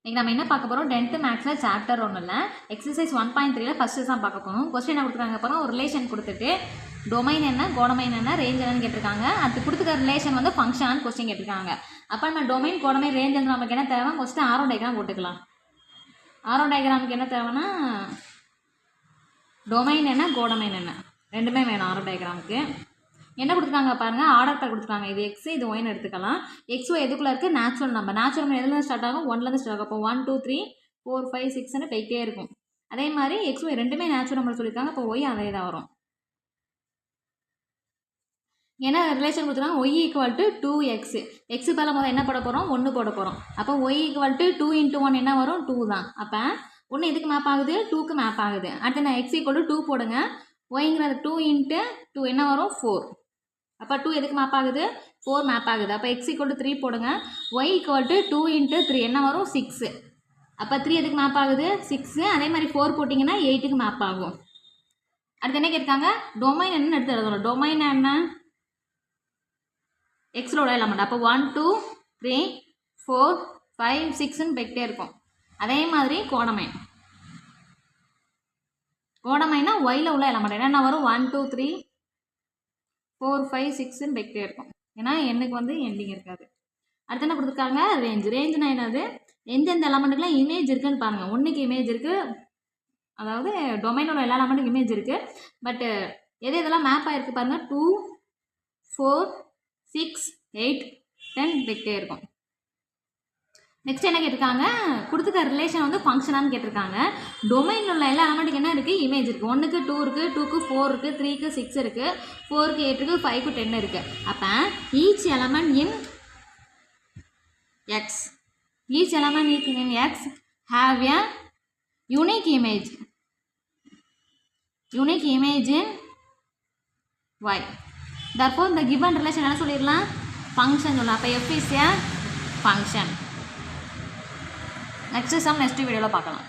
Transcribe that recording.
இன்றைக்கி நம்ம என்ன பார்க்க போகிறோம் 10th மேக்ஸில் சாப்டர் 1ல் எக்ஸசைஸ் 1.3ல ஃபஸ்ட்டு தான் பார்க்க போகிறோம். கொஸ்டின் என்ன கொடுத்துருக்காங்க அப்புறம் ஒரு ரிலேஷன் கொடுத்துட்டு டொமைன் என்ன கோடமைன் என்ன ரேஞ்ச் என்னன்னு கேட்டிருக்காங்க. அது கொடுத்துக்க ரிலேஷன் வந்து ஃபங்க்ஷனான்னு கொஸ்டின் கேட்டிருக்காங்க. அப்போ நம்ம டொமைன் கோடமைன் ரேஞ்ச் வந்து நமக்கு என்ன தேவை ஃபஸ்ட்டு ஆரோ டயக்ராம் போட்டுக்கலாம். ஆரோ டயக்ராமுக்கு என்ன தேவைன்னா டொமைன் என்ன கோடமைன் என்ன ரெண்டுமே வேணும். ஆரோ டயக்ராமுக்கு என்ன கொடுத்துருக்காங்க பாருங்கள், ஆர்டர் பேர் கொடுத்துருக்காங்க. இது எக்ஸ் இது ஒய்னு எடுத்துக்கலாம். எக்ஸோ எதுக்குள்ளே இருக்குது நேச்சுரல் நம்பர். நேச்சுரல் நம்பர் எதுலேருந்து ஸ்டார்ட் ஆகும் 1லேருந்து ஸ்டார்ட் ஆகும். அப்போ 1 2 3 4 5 6ன்னு போய்கிட்டே இருக்கும். அதே மாதிரி எக்ஸ் ஒய் ரெண்டுமே நேச்சுரல் நம்பர் சொல்லியிருக்காங்க. இப்போ ஒய் அதே தான் வரும். ஏன்னா ரிலேஷன் கொடுத்துருக்காங்க Y equal to 2x. X பேரில் முதல்ல என்ன போட போகிறோம் 1 போட போகிறோம். அப்போ ஒய் ஈக்குவல் டு 2 × 1 என்ன வரும் 2 தான். அப்போ 1 எதுக்கு மேப் ஆகுது 2க்கு மேப் ஆகுது. அடுத்து நான் எக்ஸ் ஈக்குவல் டு 2 போடுங்க. ஒய்ங்கிறது 2 × 2 என்ன வரும் 4. அப்போ 2 எதுக்கு மேப் ஆகுது 4 மேப் ஆகுது. அப்போ எக்ஸ் ஈக்குவல் டு 3 போடுங்க. ஒய் ஈக்குவல் டு 2 × 3 என்ன வரும் 6. அப்போ 3 எதுக்கு மேப் ஆகுது 6. அதே மாதிரி 4 போட்டிங்கன்னா 8க்கு மேப் ஆகும். அடுத்து என்ன கேட்காங்க டொமைன் என்னன்னு எடுத்து எழுதணும். டொமைன் என்ன எக்ஸோட எலமெண்ட். அப்போ 1 2 3 4 5 6ன்னு போய்கிட்டே இருக்கும். அதே மாதிரி கோடமைன். கோடமைனா ஒயில் உள்ள எலமெண்ட் என்னென்ன வரும் 1 2 3 4 5 6ன்னு போய்கிட்டே இருக்கும். ஏன்னா எண்ணுக்கு வந்து எண்டிங் இருக்காது. அடுத்து என்ன கொடுத்துருக்காங்க ரேஞ்ச். ரேஞ்சுனா என்னது எந்தெந்த எலமெண்ட்டுக்குலாம் இமேஜ் இருக்குன்னு பாருங்கள். 1க்கு இமேஜ் இருக்குது, அதாவது டொமைனோட எல்லா எலமெண்ட்டுக்கும் இமேஜ் இருக்குது. பட்டு எது இதெல்லாம் மேப் ஆகிருக்கு பாருங்கள் 2 4 6 8 10 போய்கிட்டே இருக்கும். நெக்ஸ்ட் என்ன கேட்டிருக்காங்க கொடுத்துக்க ரிலேஷன் வந்து ஃபங்க்ஷனான்னு கேட்டிருக்காங்க. டொமைனில் உள்ள எல்லா எலமெண்ட்டுக்கு என்ன இருக்குது இமேஜ் இருக்குது. 1க்கு 2 இருக்குது, 2க்கு 4 இருக்குது, 3க்கு 6 இருக்குது, 4க்கு 8 இருக்குது, 5க்கு 10 இருக்குது. அப்போ each element in X have a unique image in Y. தற்போது இந்த கிவன் ரிலேஷன் என்ன சொல்லிடலாம் ஃபங்க்ஷன் சொல்லலாம். அப்போ F is a function. Next some next வீடியோவில் பார்க்கலாம்.